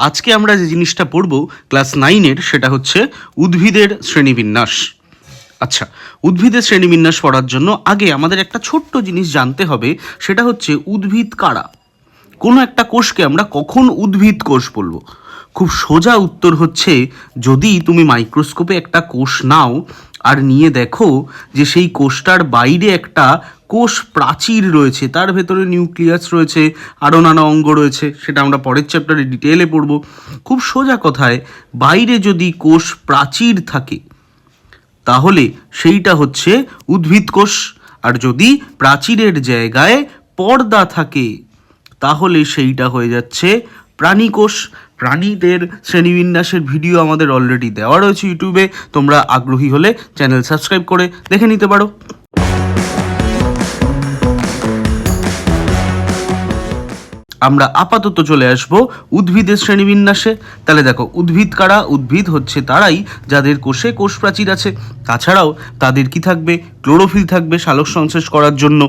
আজকে আমরা যে জিনিসটা পড়ব ক্লাস 9-এর, সেটা হচ্ছে উদ্ভিদের শ্রেণীবিন্যাস। আচ্ছা, উদ্ভিদের শ্রেণীবিন্যাস পড়ার জন্য আগে আমাদের একটা ছোট্ট জিনিস জানতে হবে, সেটা হচ্ছে উদ্ভিদ কারা। কোনো একটা কোষকে আমরা কখন উদ্ভিদ কোষ বলবো? খুব সোজা উত্তর হচ্ছে, যদি তুমি মাইক্রোস্কোপে একটা কোষ নাও আর নিয়ে দেখো যে সেই কোষটার বাইরে একটা কোষ প্রাচীর রয়েছে, তার ভেতরে নিউক্লিয়াস রয়েছে, আরও নানা অঙ্গ রয়েছে, সেটা আমরা পরের চ্যাপ্টারে ডিটেলে পড়ব। খুব সোজা কথায়, বাইরে যদি কোষ প্রাচীর থাকে তাহলে সেইটা হচ্ছে উদ্ভিদ কোষ, আর যদি প্রাচীরের জায়গায় পর্দা থাকে তাহলে সেইটা হয়ে যাচ্ছে প্রাণী কোষ। প্রাণীদের শ্রেণীবিন্যাসের ভিডিও আমাদের অলরেডি দেওয়া রয়েছে ইউটিউবে, তোমরা আগ্রহী হলে চ্যানেল সাবস্ক্রাইব করে দেখে নিতে পারো। আমরা আপাতত চলে আসব উদ্ভিদের শ্রেণীবিন্যাসে। তাহলে দেখো, উদ্ভিদ কারা? উদ্ভিদ হচ্ছে তারাই যাদের কোষে কোষ প্রাচীর আছে, তাছাড়াও তাদের কি থাকবে? ক্লোরোফিল থাকবে সালোক সংশ্লেষ করার জন্য।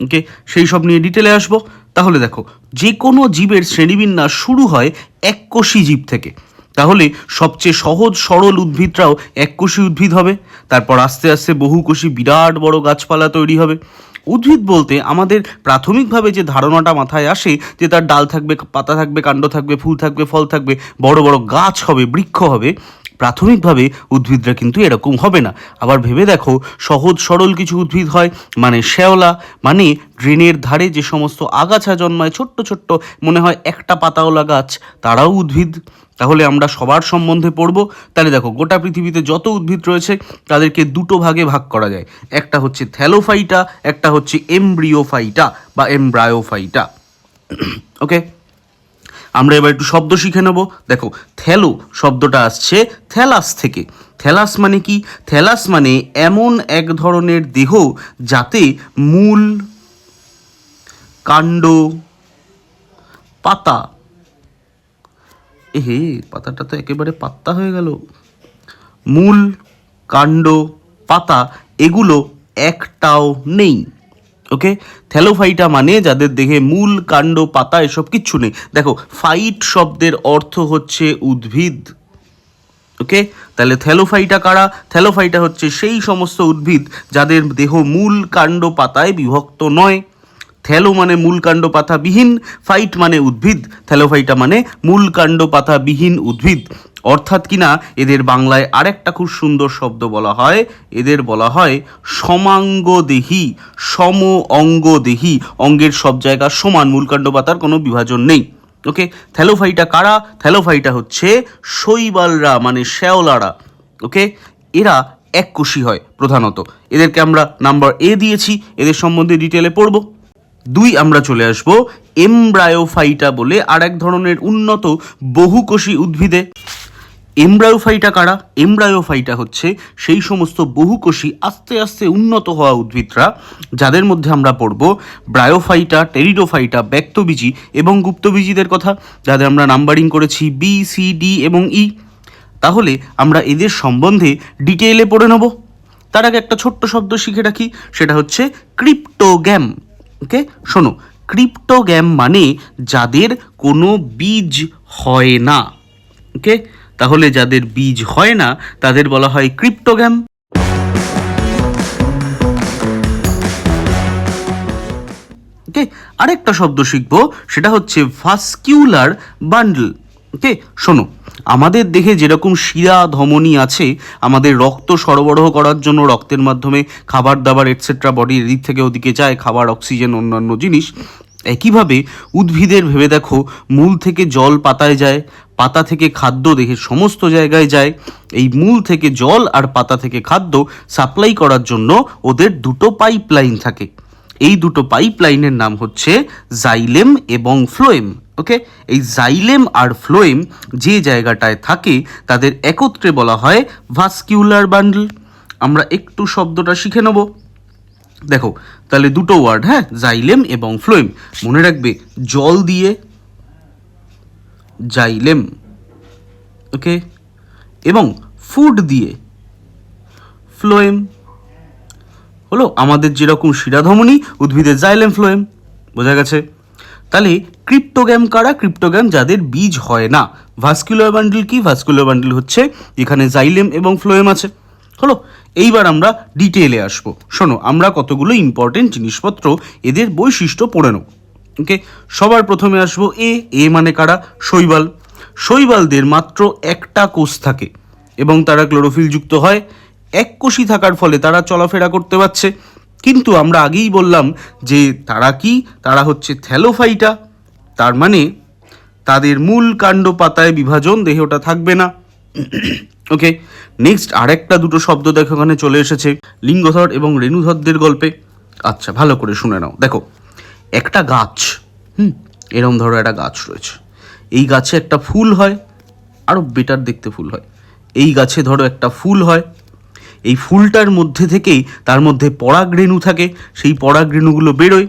ওকে, সেই সব নিয়ে ডিটেলে আসবো। তাহলে দেখো, যে কোনো জীবের শ্রেণীবিন্যাস শুরু হয় এককোষী জীব থেকে। তাহলে সবচেয়ে সহজ সরল উদ্ভিদরাও এককোষী উদ্ভিদ হবে, তারপর আস্তে আস্তে বহুকোষী বিরাট বড় গাছপালা তৈরি হবে। উদ্ভিদ বলতে আমাদের প্রাথমিকভাবে যে ধারণাটা মাথায় আসে যে তার ডাল থাকবে, পাতা থাকবে, কাণ্ড থাকবে, ফুল থাকবে, ফল থাকবে, বড় বড় গাছ হবে, বৃক্ষ হবে, প্রাথমিকভাবে উদ্ভিদরা কিন্তু এরকম হবে না। আবার ভেবে দেখো, সহজ সরল কিছু উদ্ভিদ হয়, মানে শ্যাওলা, মানে ড্রেনের ধারে যে সমস্ত আগাছা জন্মায়, ছোট্ট ছোট্ট, মনে হয় একটা পাতাওয়ালা গাছ, তারাও উদ্ভিদ। তাহলে আমরা সবার সম্বন্ধে পড়ব। তাহলে দেখো, গোটা পৃথিবীতে যত উদ্ভিদ রয়েছে তাদেরকে দুটো ভাগে ভাগ করা যায়, একটা হচ্ছে থ্যালোফাইটা, একটা হচ্ছে এমব্রিওফাইটা বা এমব্রায়োফাইটা। ওকে, আমরা এবার একটু শব্দ শিখে নেব। দেখো, থ্যালো শব্দটা আসছে থ্যালাস থেকে। থ্যালাস মানে কি? থ্যালাস মানে এমন এক ধরনের দেহ যাতে মূল, কাণ্ড, পাতা, পাতাটা তো একেবারে পাত্তা হয়ে গেল, মূল, কাণ্ড, পাতা এগুলো একটাও নেই। ওকে, থ্যালোফাইটা মানে যাদের দেহে মূল, কাণ্ড, পাতা এসব কিচ্ছু নেই। দেখো, ফাইট শব্দের অর্থ হচ্ছে উদ্ভিদ। ওকে, তাহলে থ্যালোফাইটা কারা? থ্যালোফাইটা হচ্ছে সেই সমস্ত উদ্ভিদ যাদের দেহ মূল, কাণ্ড, পাতায় বিভক্ত নয়। থ্যালো মানে মূল, কাণ্ড, পাতা বিহীন, ফাইট মানে উদ্ভিদ, থ্যালোফাইটা মানে মূল, কাণ্ড, পাতা বিহীন উদ্ভিদ। অর্থাৎ কিনা এদের বাংলায় আরেকটা খুব সুন্দর শব্দ বলা হয়, এদের বলা হয় সমাঙ্গদেহী, সম অঙ্গদেহী, অঙ্গের সব জায়গা সমান, মূল, কাণ্ড, পাতার কোনো বিভাজন নেই। ওকে, থ্যালোফাইটা কারা? থ্যালোফাইটা হচ্ছে শৈবালরা, মানে শ্যাওলারা। ওকে, এরা এককোষী হয় প্রধানত, এদেরকে আমরা নাম্বার এ দিয়েছি, এদের সম্বন্ধে ডিটেলে পড়ব। 2 আমরা চলে আসব এমব্রায়োফাইটা বলে আর এক ধরনের উন্নত বহুকোষী উদ্ভিদে। এমব্রায়োফাইটা কারা? এমব্রায়োফাইটা হচ্ছে সেই সমস্ত বহুকোষী আস্তে আস্তে উন্নত হওয়া উদ্ভিদরা, যাদের মধ্যে আমরা পড়ব ব্রায়োফাইটা, টেরিডোফাইটা, ব্যক্তবীজী এবং গুপ্তবীজীদের কথা, যাদের আমরা নাম্বারিং করেছি বি, সি, ডি এবং ই। তাহলে আমরা এদের সম্বন্ধে ডিটেইলে পড়ে নেব। তার আগে একটা ছোট্ট শব্দ শিখে রাখি, সেটা হচ্ছে ক্রিপ্টোগ্যাম। ওকে, শোনো, ক্রিপ্টোগ্যাম মানে যাদের কোনো বীজ হয় না। ওকে, তাহলে যাদের বীজ হয় না তাদের বলা হয় ক্রিপ্টোগ্যাম। ওকে, আরেকটা শব্দ শিখবো, সেটা হচ্ছে ভাস্কিউলার বান্ডল। ওকে, শোনো, আমাদের দেহে যেরকম শিরা, ধমনী আছে, আমাদের রক্ত সরবরাহ করার জন্য রক্তের মাধ্যমে খাবার দাবার এটসেট্রা বডির এদিক থেকে ওদিকে যায়, খাবার, অক্সিজেন, অন্যান্য জিনিস, একইভাবে উদ্ভিদের ভেবে দেখো, মূল থেকে জল পাতায় যায়, পাতা থেকে খাদ্য দেহের সমস্ত জায়গায় যায়। এই মূল থেকে জল আর পাতা থেকে খাদ্য সাপ্লাই করার জন্য ওদের দুটো পাইপলাইন থাকে। এই দুটো পাইপলাইনের নাম হচ্ছে জাইলেম এবং ফ্লোয়েম। ওকে, এই জাইলেম আর ফ্লোয়েম যে জায়গাটায় থাকে তাদের একত্রে বলা হয় ভাস্কিউলার বান্ডল। আমরা একটু শব্দটা শিখে নেব। দেখো, তাহলে দুটো ওয়ার্ড, হ্যাঁ, জাইলেম এবং ফ্লোয়েম। মনে রাখবে, জল দিয়ে জাইলেম, ওকে, এবং ফুড দিয়ে ফ্লোয়েম। হলো আমাদের যেরকম শিরাধমনী, উদ্ভিদের জাইলেম, ফ্লোয়েম। বোঝা গেছে? তাহলে ক্রিপ্টোগ্যাম কারা? ক্রিপ্টোগ্যাম যাদের বীজ হয় না। ভাস্কুলার বান্ডেল কি? ভাস্কুলার বান্ডেল হচ্ছে এখানে জাইলেম এবং ফ্লোয়েম আছে। হলো, এইবার আমরা ডিটেলে আসবো। শোনো, আমরা কতগুলো ইম্পর্টেন্ট জিনিসপত্র এদের বৈশিষ্ট্য পড়ে নেব। ওকে, সবার প্রথমে আসবো এ মানে কারা? শৈবাল। শৈবালদের মাত্র একটা কোষ থাকে এবং তারা ক্লোরোফিল যুক্ত হয়। এক কোষই থাকার ফলে তারা চলাফেরা করতে পারছে। কিন্তু আমরা আগেই বললাম যে তারা কি? তারা হচ্ছে থ্যালোফাইটা। তার মানে তাদের মূল কাণ্ড পাতায় বিভাজন, দেহটা থাকবে না। ওকে, নেক্সট আরেকটা দুটো শব্দ দেখো এখানে চলে এসেছে লিঙ্গধর এবং রেণুধরদের গল্পে। আচ্ছা, ভালো করে শুনে নাও। দেখো, একটা গাছ, এরম ধরো একটা গাছ রয়েছে। এই গাছে একটা ফুল হয়, আরও বেটার দেখতে ফুল হয়। এই গাছে ধরো একটা ফুল হয়, এই ফুলটার মধ্যে থেকেই তার মধ্যে পরাগরেণু থাকে, সেই পরাগরেণুগুলো বেরোয়।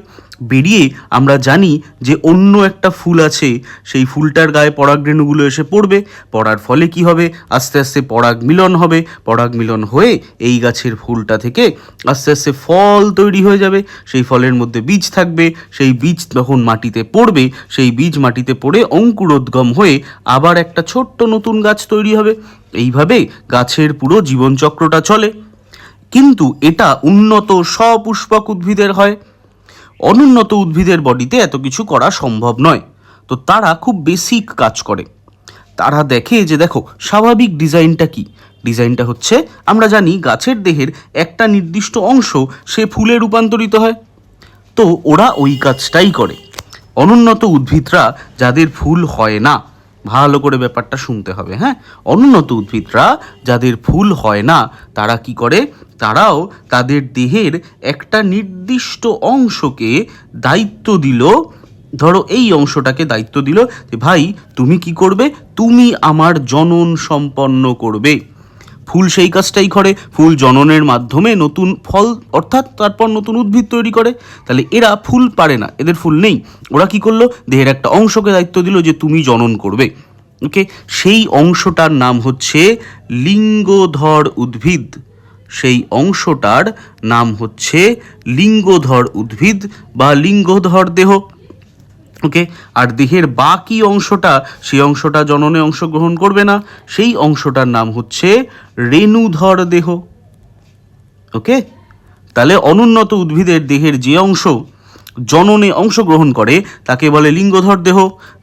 বেরিয়ে আমরা জানি যে অন্য একটা ফুল আছে, সেই ফুলটার গায়ে পরাগরেণুগুলো এসে পড়বে। পড়ার ফলে কি হবে? আস্তে আস্তে পরাগ মিলন হবে। পরাগ মিলন হয়ে এই গাছের ফুলটা থেকে আস্তে আস্তে ফল তৈরি হয়ে যাবে। সেই ফলের মধ্যে বীজ থাকবে। সেই বীজ যখন মাটিতে পড়বে, সেই বীজ মাটিতে পড়ে অঙ্কুরোদ্গম হয়ে আবার একটা ছোট্ট নতুন গাছ তৈরি হবে। এইভাবে গাছের পুরো জীবনচক্রটা চলে। কিন্তু এটা উন্নত সপুষ্পক উদ্ভিদের হয়। অনুন্নত উদ্ভিদের বডিতে এত কিছু করা সম্ভব নয়। তো তারা খুব বেসিক কাজ করে। তারা দেখে যে দেখো স্বাভাবিক ডিজাইনটা কি? ডিজাইনটা হচ্ছে, আমরা জানি গাছের দেহের একটা নির্দিষ্ট অংশ সে ফুলে রূপান্তরিত হয়। তো ওরা ওই কাজটাই করে। অনুন্নত উদ্ভিদরা যাদের ফুল হয় না, ভালো করে ব্যাপারটা শুনতে হবে, হ্যাঁ, অনুন্নত উদ্ভিদরা যাদের ফুল হয় না, তারা কি করে? তারাও তাদের দেহের একটা নির্দিষ্ট অংশকে দায়িত্ব দিল। ধরো এই অংশটাকে দায়িত্ব দিল যে ভাই তুমি কি করবে? তুমি আমার জনন সম্পন্ন করবে। ফুল সেই কাজটাই করে। ফুল জননের মাধ্যমে নতুন ফল অর্থাৎ তারপর নতুন উদ্ভিদ তৈরি করে। তাহলে এরা ফুল পারে না, এদের ফুল নেই। ওরা কি করলো? দেহের একটা অংশকে দায়িত্ব দিল যে তুমি জনন করবে। ওকে, সেই অংশটার নাম হচ্ছে লিঙ্গধর উদ্ভিদ। সেই অংশটার নাম হচ্ছে লিঙ্গধর উদ্ভিদ বা লিঙ্গধর দেহ। ওকে, আর দেহের বাকি অংশটা, সেই অংশটা জননে অংশগ্রহণ করবে না। সেই অংশটার নাম হচ্ছে রেণুধর দেহ। ওকে, তাহলে অনুন্নত উদ্ভিদের দেহের যে অংশ জননে অংশগ্রহণ করে তাকে বলে লিঙ্গধর দেহ।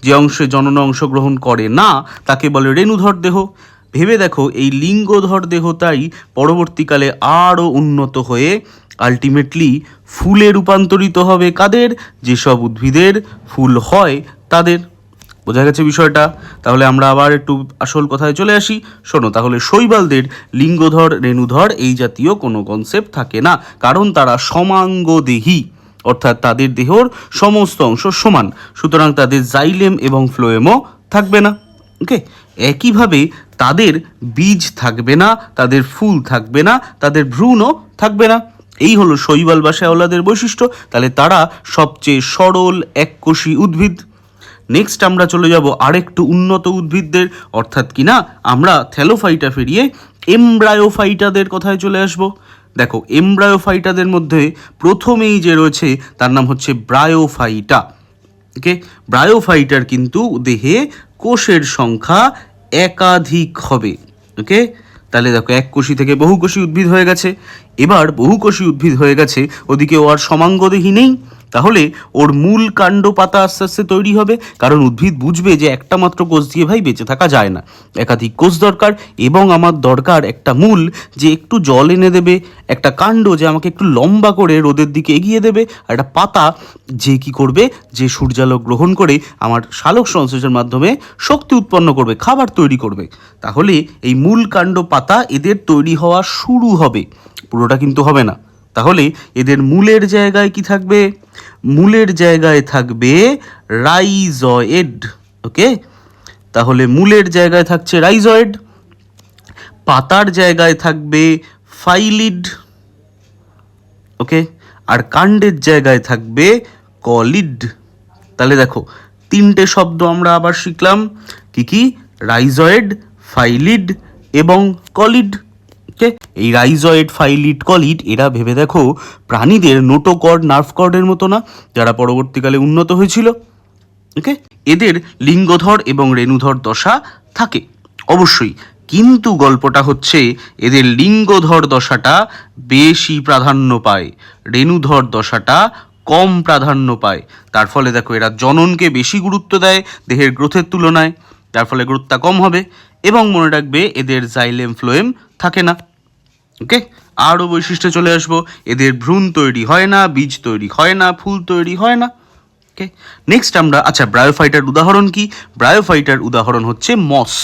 যে অংশে জননে অংশগ্রহণ করে না তাকে বলে রেণুধর দেহ। ভেবে দেখো, এই লিঙ্গধর দেহটাই পরবর্তীকালে আরও উন্নত হয়ে আলটিমেটলি ফুলে রূপান্তরিত হবে। কাদের? যেসব উদ্ভিদের ফুল হয় তাদের। বোঝা গেছে বিষয়টা? তাহলে আমরা আবার একটু আসল কথায় চলে আসি। শোনো, তাহলে শৈবালদের লিঙ্গধর রেণুধর এই জাতীয় কোনো কনসেপ্ট থাকে না, কারণ তারা সমাঙ্গদেহী, অর্থাৎ তাদের দেহর সমস্ত অংশ সমান। সুতরাং তাদের জাইলেম এবং ফ্লোয়েমও থাকবে না। ওকে, একইভাবে তাদের বীজ থাকবে না, তাদের ফুল থাকবে না, তাদের ভ্রূণও থাকবে না। এই হলো শৈবাল বা শ্যাওলাদের বৈশিষ্ট্য। তাহলে তারা সবচেয়ে সরল এককোষী উদ্ভিদ। নেক্সট আমরা চলে যাব আরেকটু উন্নত উদ্ভিদদের, অর্থাৎ কিনা আমরা থ্যালোফাইটা ফেরিয়ে এমব্রায়োফাইটাদের কথায় চলে আসব। দেখো, এমব্রায়োফাইটাদের মধ্যে প্রথমেই যে রয়েছে তার নাম হচ্ছে ব্রায়োফাইটা। ওকে, ব্রায়োফাইটার কিন্তু দেহে কোষের সংখ্যা একাধিক হবে। ওকে, তাহলে দেখো এককোষী থেকে বহুকোষী উদ্ভিদ হয়ে গেছে। এবার বহুকোষী উদ্ভিদ হয়ে গেছে, ওদিকে ও আর সমাঙ্গদেহী নেই। তাহলে ওর মূল কাণ্ড পাতা আস্তে আস্তে তৈরি হবে, কারণ উদ্ভিদ বুঝবে যে একটা মাত্র কোষ দিয়ে ভাই বেঁচে থাকা যায় না, একাধিক কোষ দরকার। এবং আমার দরকার একটা মূল যে একটু জল এনে দেবে, একটা কাণ্ড যে আমাকে একটু লম্বা করে রোদের দিকে এগিয়ে দেবে, আর একটা পাতা যে কি করবে, যে সূর্যালোক গ্রহণ করে আমার সালোক সংশ্লেষের মাধ্যমে শক্তি উৎপন্ন করবে, খাবার তৈরি করবে। তাহলে এই মূল কাণ্ড পাতা এদের তৈরি হওয়া শুরু হবে, পুরোটা কিন্তু হবে না। তাহলে এদের মূলের জায়গায় কি থাকবে? মূলের জায়গায় থাকবে রাইজয়েড। ওকে, তাহলে মূলের জায়গায় থাকছে রাইজয়েড, পাতার জায়গায় থাকবে ফাইলিড। ওকে, আর কাণ্ডের জায়গায় থাকবে কলিড। তাহলে দেখো, তিনটে শব্দ আমরা আবার শিখলাম। কি কি? রাইজয়েড, ফাইলিড এবং কলিড। এই রাইজয়েড, ফাইলিড, কলিড এরা ভেবে দেখো প্রাণীদের নোটোকর্ড, নার্ভ কর্ডের মতো না, যারা পরবর্তীকালে উন্নত হয়েছিল। ওকে, এদের লিঙ্গধর এবং রেণুধর দশা থাকে অবশ্যই, কিন্তু গল্পটা হচ্ছে এদের লিঙ্গধর দশাটা বেশি প্রাধান্য পায়, রেণুধর দশাটা কম প্রাধান্য পায়। তার ফলে দেখো এরা জননকে বেশি গুরুত্ব দেয় দেহের গ্রোথের তুলনায়, তার ফলে গ্রোথটা কম হবে। এবং মনে রাখবে এদের জাইলেম ফ্লোয়েম থাকে না। ওকে, আরও বৈশিষ্ট্য চলে আসবো, এদের ভ্রূণ তৈরি হয় না, বীজ তৈরি হয় না, ফুল তৈরি হয় না। ওকে, নেক্সট আমরা ব্রায়োফাইটার উদাহরণ কি? ব্রায়োফাইটার উদাহরণ হচ্ছে মস।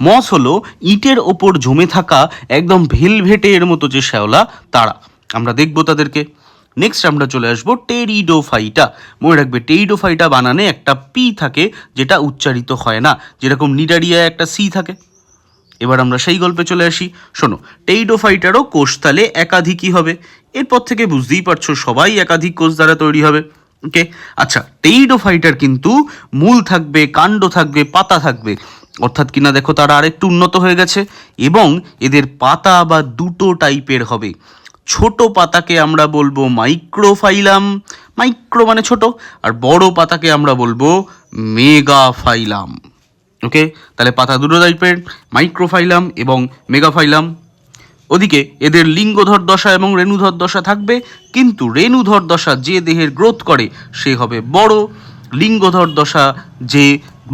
মস হলো ইটের ওপর জমে থাকা একদম ভেলভেটের মতো যে শ্যাওলা তারা, আমরা দেখবো তাদেরকে। নেক্সট আমরা চলে আসবো টেরিডোফাইটা। মনে রাখবে টেরিডোফাইটা বানানে একটা পি থাকে যেটা উচ্চারিত হয় না, যেরকম নিডারিয়ায় একটা সি থাকে। এবার আমরা সেই গল্পে চলে আসি। শোনো, টেরিডোফাইটারও কোষতালে একাধিকই হবে। এরপর থেকে বুঝতেই পারছো সবাই একাধিক কোষ দ্বারা তৈরি হবে। ওকে, আচ্ছা, টেরিডোফাইটার কিন্তু মূল থাকবে, কাণ্ড থাকবে, পাতা থাকবে, অর্থাৎ কিনা দেখো তারা আরেকটু উন্নত হয়ে গেছে। এবং এদের পাতা বা দুটো টাইপের হবে। ছোট পাতাকে আমরা বলবো মাইক্রোফাইলাম, মাইক্রো মানে ছোট, আর বড় পাতাকে আমরা বলবো মেগাফাইলাম। ওকে, তাহলে পাতা দুটো টাইপের, মাইক্রোফাইলাম এবং মেগাফাইলাম। ওদিকে এদের লিঙ্গধর দশা এবং রেণুধর দশা থাকবে, কিন্তু রেণুধর দশা যে দেহের গ্রোথ করে সে হবে বড়, লিঙ্গধর দশা যে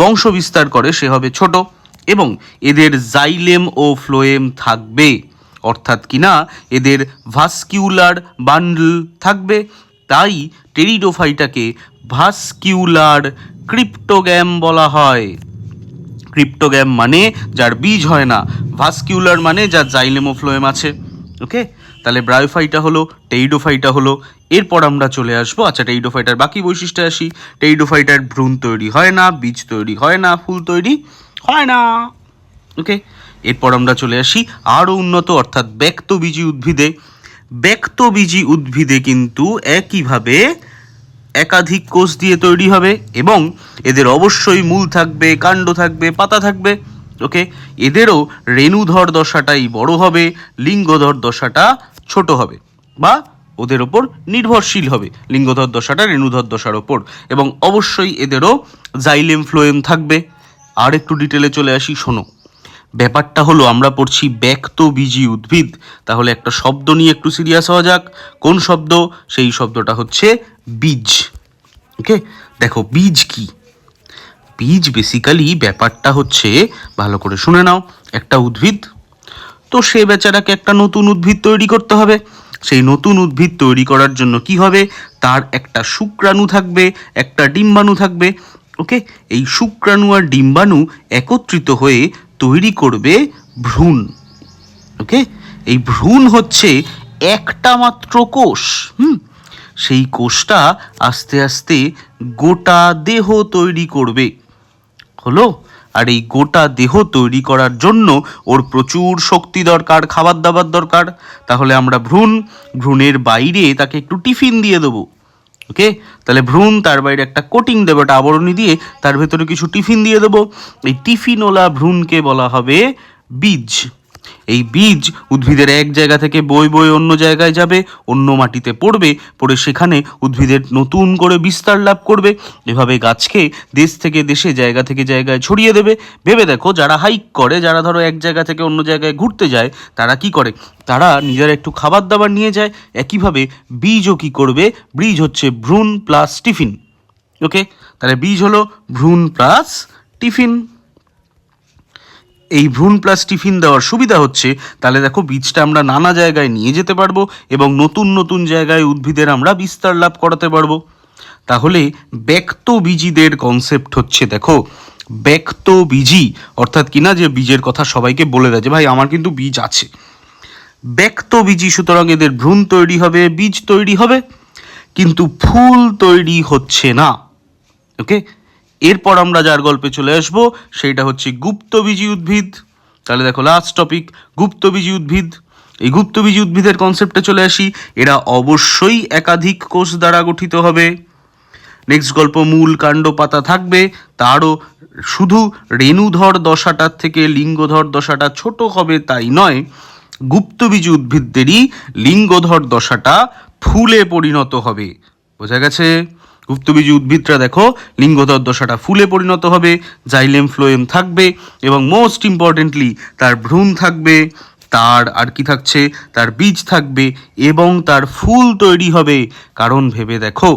বংশ বিস্তার করে সে হবে ছোট। এবং এদের জাইলেম ও ফ্লোয়েম থাকবে, অর্থাৎ কিনা এদের ভাস্কিউলার বান্ডল থাকবে। তাই টেরিডোফাইটাকে ভাস্কিউলার ক্রিপ্টোগ্যাম বলা হয়। ক্রিপ্টোগ্যাম মানে যার বীজ হয় না, ভাস্কিউলার মানে যার জাইলেম ও ফ্লোয়েম আছে। ওকে, তাহলে ব্রায়োফাইটা হলো, টেরিডোফাইটা হলো। এরপর আমরা চলে আসবো, টেরিডোফাইটার বাকি বৈশিষ্ট্যে আসি। টেরিডোফাইটার ভ্রূণ তৈরি হয় না, বীজ তৈরি হয় না, ফুল তৈরি হয় না। ওকে, এরপর আমরা চলে আসি আরও উন্নত অর্থাৎ ব্যক্তবীজী উদ্ভিদে। ব্যক্তবীজী উদ্ভিদে কিন্তু একইভাবে একাধিক কোষ দিয়ে তৈরি হবে এবং এদের অবশ্যই মূল থাকবে, কাণ্ড থাকবে, পাতা থাকবে। ওকে, এদেরও রেণুধর দশাটাই বড় হবে, লিঙ্গধর দশাটা ছোট হবে, বা ওদের ওপর নির্ভরশীল হবে লিঙ্গধর দশাটা রেণুধর দশার ওপর। এবং অবশ্যই এদেরও জাইলেম ফ্লোয়েম থাকবে। আর একটু ডিটেলে চলে আসি। শোনো, ব্যাপারটা হলো আমরা পড়ছি ব্যক্তবীজী উদ্ভিদ, তাহলে একটা শব্দ নিয়ে একটু সিরিয়াস হওয়া যাক। কোন শব্দ? সেই শব্দটা হচ্ছে বীজ। ওকে, দেখো বীজ কি? বীজ বেসিক্যালি ব্যাপারটা হচ্ছে, ভালো করে শুনে নাও, একটা উদ্ভিদ, তো সে বেচারাকে একটা নতুন উদ্ভিদ তৈরি করতে হবে। সেই নতুন উদ্ভিদ তৈরি করার জন্য কি হবে? তার একটা শুক্রাণু থাকবে, একটা ডিম্বাণু থাকবে। ওকে, এই শুক্রাণু আর ডিম্বাণু একত্রিত হয়ে তৈরি করবে ভ্রূণ। ওকে, এই ভ্রূণ হচ্ছে একটা মাত্র কোষ। সেই কোষটা আস্তে আস্তে গোটা দেহ তৈরি করবে। হলো, আর এই গোটা দেহ তৈরি করার জন্য ওর প্রচুর শক্তি দরকার, খাবার দাবার দরকার। তাহলে আমরা ভ্রূণের বাইরে তাকে একটু টিফিন দিয়ে দেবো। ওকে, তাহলে ভ্রূণ তার বাইরে একটা কোটিং দেবো, একটা আবরণী দিয়ে তার ভেতরে কিছু টিফিন দিয়ে দেবো। এই টিফিনওয়ালা ভ্রূণকে বলা হবে বীজ। এই বীজ উদ্ভিদের এক জায়গা থেকে বয়ে বয়ে অন্য জায়গায় যাবে, অন্য মাটিতে পড়বে, পড়ে সেখানে উদ্ভিদের নতুন করে বিস্তার লাভ করবে। এভাবে গাছকে দেশ থেকে দেশে, জায়গা থেকে জায়গায় ছড়িয়ে দেবে। ভেবে দেখো, যারা হাইক করে, যারা ধরো এক জায়গা থেকে অন্য জায়গায় ঘুরতে যায়, তারা কি করে? তারা নিজেরা একটু খাবার দাবার নিয়ে যায়। একইভাবে বীজও কি করবে? বীজ হচ্ছে ভ্রূণ প্লাস টিফিন। ওকে, তাহলে বীজ হলো ভ্রূণ প্লাস টিফিন। এই ভ্রূণ প্লাস টিফিন দেওয়ার সুবিধা হচ্ছে, তাহলে দেখো বীজটা আমরা নানা জায়গায় নিয়ে যেতে পারবো এবং নতুন নতুন জায়গায় উদ্ভিদের আমরা বিস্তার লাভ করাতে পারবো। তাহলে ব্যক্তবীজীদের কনসেপ্ট হচ্ছে, দেখো ব্যক্তবীজী অর্থাৎ কিনা যে বীজের কথা সবাইকে বলে দেয় যে ভাই আমার কিন্তু বীজ আছে। ব্যক্তবীজী, সুতরাং এদের ভ্রূণ তৈরি হবে, বীজ তৈরি হবে, কিন্তু ফুল তৈরি হচ্ছে না। ওকে, এরপর আমরা যার গল্পে চলে আসবো সেইটা হচ্ছে গুপ্তবীজী উদ্ভিদ। তাহলে দেখো লাস্ট টপিক গুপ্তবীজী উদ্ভিদ। এই গুপ্তবীজী উদ্ভিদের কনসেপ্টে চলে আসি। এরা অবশ্যই একাধিক কোষ দ্বারা গঠিত হবে। নেক্সট গল্প, মূল, কাণ্ড, পাতা থাকবে, তারও শুধু রেণুধর দশাটার থেকে লিঙ্গধর দশাটা ছোট হবে তাই নয়, গুপ্তবীজী উদ্ভিদদেরই লিঙ্গধর দশাটা ফুলে পরিণত হবে। বোঝা গেছে? গুপ্তবীজী উদ্ভিদটা দেখো লিঙ্গধর দশাটা ফুলে পরিণত হবে, জাইলেম ফ্লোয়েম থাকবে এবং মোস্ট ইম্পর্টেন্টলি তার ভ্রূণ থাকবে, তার আর কি থাকছে, তার বীজ থাকবে এবং তার ফুল তৈরি হবে। কারণ ভেবে দেখো,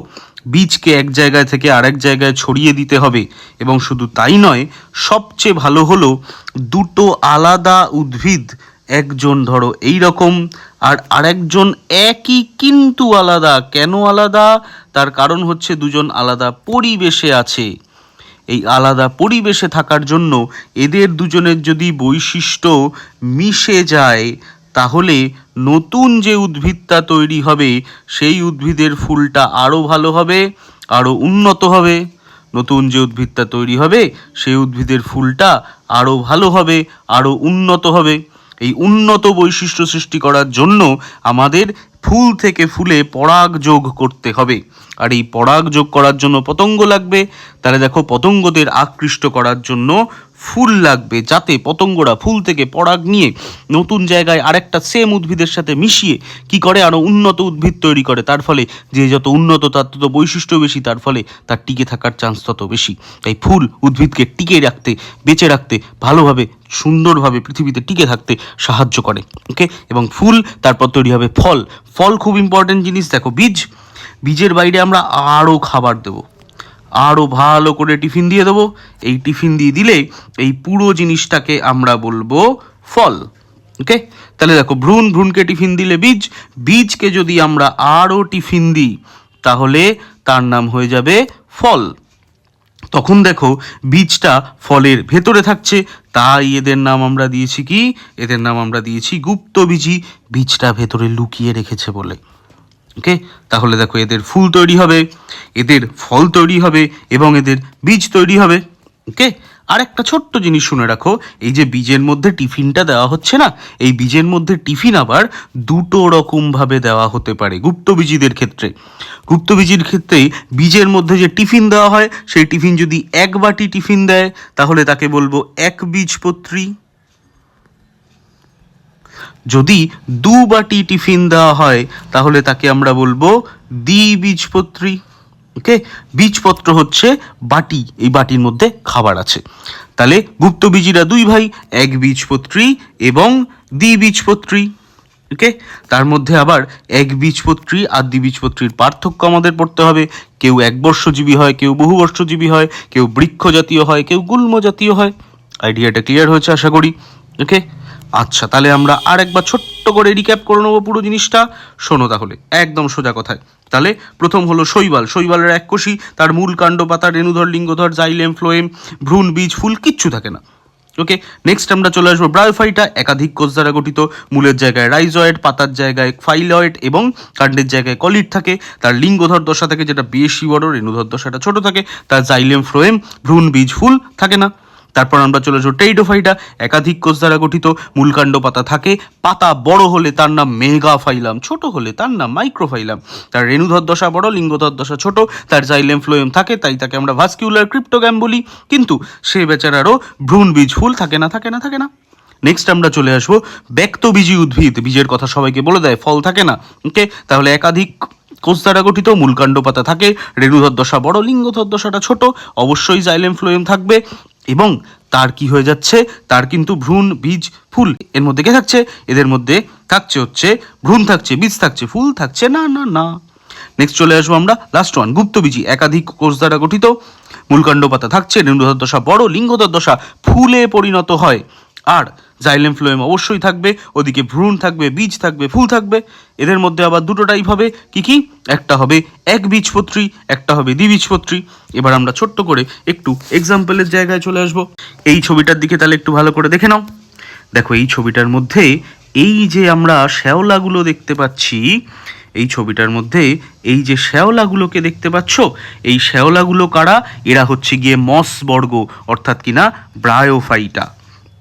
বীজকে এক জায়গায় থেকে আরেক জায়গায় ছড়িয়ে দিতে হবে এবং শুধু তাই নয়, সবচেয়ে ভালো হলো দুটো আলাদা উদ্ভিদ, একজন ধরো এই রকম আর আরেকজন একই কিন্তু আলাদা। কেন আলাদা? তার কারণ হচ্ছে দুজন আলাদা পরিবেশে আছে। এই আলাদা পরিবেশে থাকার জন্য এদের দুজনের যদি বৈশিষ্ট্য মিশে যায়, তাহলে নতুন যে উদ্ভিদটা তৈরি হবে সেই উদ্ভিদের ফুলটা আরও ভালো হবে, আরও উন্নত হবে। নতুন যে উদ্ভিদটা তৈরি হবে সেই উদ্ভিদের ফুলটা আরও ভালো হবে, আরও উন্নত হবে। এই উন্নত বৈশিষ্ট্য সৃষ্টি করার জন্য আমাদের ফুল থেকে ফুলে পরাগ যোগ করতে হবে। আর এই পরাগ যোগ করার জন্য পতঙ্গ লাগবে। তাহলে দেখো, পতঙ্গদের আকৃষ্ট করার জন্য ফুল লাগবে, যাতে পতঙ্গরা ফুল থেকে পরাগ নিয়ে নতুন জায়গায় আরেকটা সেম উদ্ভিদের সাথে মিশিয়ে কি করে, আরও উন্নত উদ্ভিদ তৈরি করে। তার ফলে যে যত উন্নত তার তত বৈশিষ্ট্য বেশি, তার ফলে তার টিকে থাকার চান্স তত বেশি। তাই ফুল উদ্ভিদকে টিকে রাখতে, বেঁচে রাখতে, ভালোভাবে সুন্দরভাবে পৃথিবীতে টিকে থাকতে সাহায্য করে। ওকে, এবং ফুল তারপর তৈরি হবে ফল। ফল খুব ইম্পর্টেন্ট জিনিস। দেখো, বীজের বাইরে আমরা আরও খাবার দেবো, আরও ভালো করে টিফিন দিয়ে দেবো। এই টিফিন দিয়ে দিলে এই পুরো জিনিসটাকে আমরা বলবো ফল। ওকে, তাহলে দেখো, ভ্রূণকে টিফিন দিলে বীজকে যদি আমরা আরও টিফিন দিই তাহলে তার নাম হয়ে যাবে ফল। তখন দেখো, বীজটা ফলের ভেতরে থাকছে, তাই এদের নাম আমরা দিয়েছি কি? এদের নাম আমরা দিয়েছি গুপ্তবীজী, বীজটা ভেতরে লুকিয়ে রেখেছে বলে। ওকে, তাহলে দেখো, এদের ফুল তৈরি হবে, এদের ফল তৈরি হবে এবং এদের বীজ তৈরি হবে। ওকে, আর একটা ছোট্ট জিনিস শুনে রাখো, এই যে বীজের মধ্যে টিফিনটা দেওয়া হচ্ছে না, এই বীজের মধ্যে টিফিন আবার দুটো রকমভাবে দেওয়া হতে পারে গুপ্তবীজীদের ক্ষেত্রে। গুপ্তবীজীর ক্ষেত্রে বীজের মধ্যে যে টিফিন দেওয়া হয়, সেই টিফিন যদি এক বাটি টিফিন দেয় তাহলে তাকে বলবো এক বীজপত্রী। যদি দু বাটি টিফিন দেওয়া হয় তাহলে তাকে আমরা বলবো দ্বিবীজপত্রী। ওকে, বীজপত্র হচ্ছে বাটি, এই বাটির মধ্যে খাবার আছে। তাহলে গুপ্তবীজীরা দুই ভাই, এক বীজপত্রী এবং দ্বিবীজপত্রী। ওকে, তার মধ্যে আবার এক বীজপত্রী আর দ্বিবীজপত্রীর পার্থক্য আমাদের পড়তে হবে। কেউ একবর্ষজীবী হয়, কেউ বহুবর্ষজীবী হয়, কেউ বৃক্ষ জাতীয় হয়, কেউ গুল্ম জাতীয় হয়। আইডিয়াটা ক্লিয়ার হয়েছে আশা করি। ওকে, আচ্ছা, তাহলে আমরা আর একবার ছোট্ট করে রিক্যাপ করে নেবো পুরো জিনিসটা। শোনো তাহলে, একদম সোজা কথায়। তাহলে প্রথম হলো শৈবালের এককোষী, তার মূল, কাণ্ড, পাতা, রেণুধর, লিঙ্গধর, জাইলেম, ফ্লোয়েম, ভ্রূণ, বীজ, ফুল কিচ্ছু থাকে না। ওকে, নেক্সট আমরা চলে আসবো ব্রায়োফাইটা। একাধিক কোষ দ্বারা গঠিত, মূলের জায়গায় রাইজয়েড, পাতার জায়গায় ফাইলয়েড এবং কাণ্ডের জায়গায় কলিড থাকে। তার লিঙ্গধর দশা থাকে, যেটা বেশি বড়, রেণুধর দশাটা ছোট থাকে। তার জাইলেম, ফ্লোয়েম, ভ্রূণ, বীজ, ফুল থাকে না। তারপর আমরা চলে আসবো টেরিডোফাইটা। একাধিক কোষ দ্বারা গঠিত, মূলকাণ্ড, পাতা থাকে। পাতা বড় হলে তার নাম মেগাফাইলাম, ছোট হলে তার নাম মাইক্রোফাইলাম। তার রেণুধর দশা বড়, লিঙ্গধর দশা ছোট। তার জাইলেম, ফ্লোয়েম থাকে, তাই তাকে আমরা ভাস্কিউলার ক্রিপ্টোগ্যাম বলি। কিন্তু সে বেচারারও ভ্রূণ, বীজ, ফুল থাকে না। নেক্সট আমরা চলে আসবো ব্যক্তবীজী উদ্ভিদ। বীজের কথা সবাইকে বলে দেয়, ফল থাকে না। ওকে, তাহলে একাধিক কোষ দ্বারা গঠিত, মূলকাণ্ড, পাতা থাকে, রেণুধর দশা বড়, লিঙ্গধর দশাটা ছোট। অবশ্যই জাইলেম, ফ্লোয়েম থাকবে এবং তার কি হয়ে যাচ্ছে, তার কিন্তু ভ্রূণ, বীজ, ফুল এর মধ্যে কে থাকছে? এদের মধ্যে থাকছে হচ্ছে ভ্রূণ থাকছে, বীজ থাকছে, ফুল থাকছে না। নেক্সট চলে আসবো আমরা লাস্ট ওয়ান, গুপ্তবীজী। একাধিক কোষ দ্বারা গঠিত, মূলকাণ্ড, পাতা থাকছে, রেণুধর দশা বড়, লিঙ্গধর দশা ফুলে পরিণত হয়। আর জাইলেম, ফ্লোয়েম অবশ্যই থাকবে, ওদিকে ভ্রূণ থাকবে, বীজ থাকবে, ফুল থাকবে। এদের মধ্যে আবার দুটো টাইপ হবে, কি? একটা হবে এক বীজপত্রী, একটা হবে দ্বিবীজপত্রী। এবার আমরা ছোট্ট করে একটু এক্সাম্পলের জায়গায় চলে আসবো। এই ছবিটার দিকে তাহলে একটু ভালো করে দেখে নাও। দেখো, এই ছবিটার মধ্যে এই যে আমরা শ্যাওলাগুলো দেখতে পাচ্ছি, এই ছবিটার মধ্যে এই যে শ্যাওলাগুলোকে দেখতে পাচ্ছ, এই শ্যাওলাগুলো কারা? এরা হচ্ছে গিয়ে মস বর্গ, অর্থাৎ কিনা ব্রায়োফাইটা।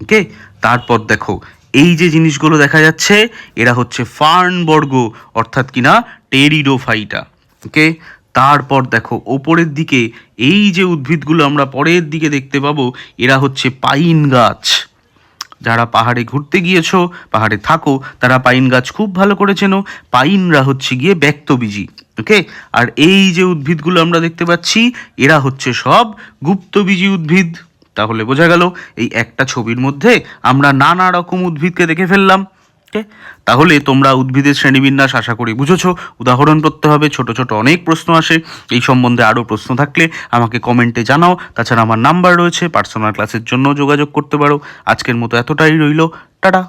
ওকে, তারপর দেখো, এই যে জিনিসগুলো দেখা যাচ্ছে, এরা হচ্ছে ফার্ন বর্গ, অর্থাৎ কিনা টেরিডোফাইটা। ওকে, তারপর দেখো ওপরের দিকে এই যে উদ্ভিদগুলো আমরা পরের দিকে দেখতে পাবো, এরা হচ্ছে পাইন গাছ। যারা পাহাড়ে ঘুরতে গিয়েছো, পাহাড়ে থাকো, তারা পাইন গাছ খুব ভালো করে চেনো। পাইনরা হচ্ছে গিয়ে ব্যক্তবীজী। ওকে, আর এই যে উদ্ভিদগুলো আমরা দেখতে পাচ্ছি, এরা হচ্ছে সব গুপ্তবীজী উদ্ভিদ। তাহলে বোঝা গেল এই একটা ছবির মধ্যে আমরা নানা রকম উদ্ভিদকে দেখে ফেললাম। ওকে, তাহলে তোমরা উদ্ভিদের শ্রেণীবিন্যাস আশা করি বুঝেছো। উদাহরণ করতে হবে, ছোট ছোট অনেক প্রশ্ন আসে। এই সম্বন্ধে আরও প্রশ্ন থাকলে আমাকে কমেন্টে জানাও। তাছাড়া আমার নাম্বার রয়েছে, পার্সোনাল ক্লাসের জন্য যোগাযোগ করতে পারো। আজকের মতো এতটাই রইলো, টাটা।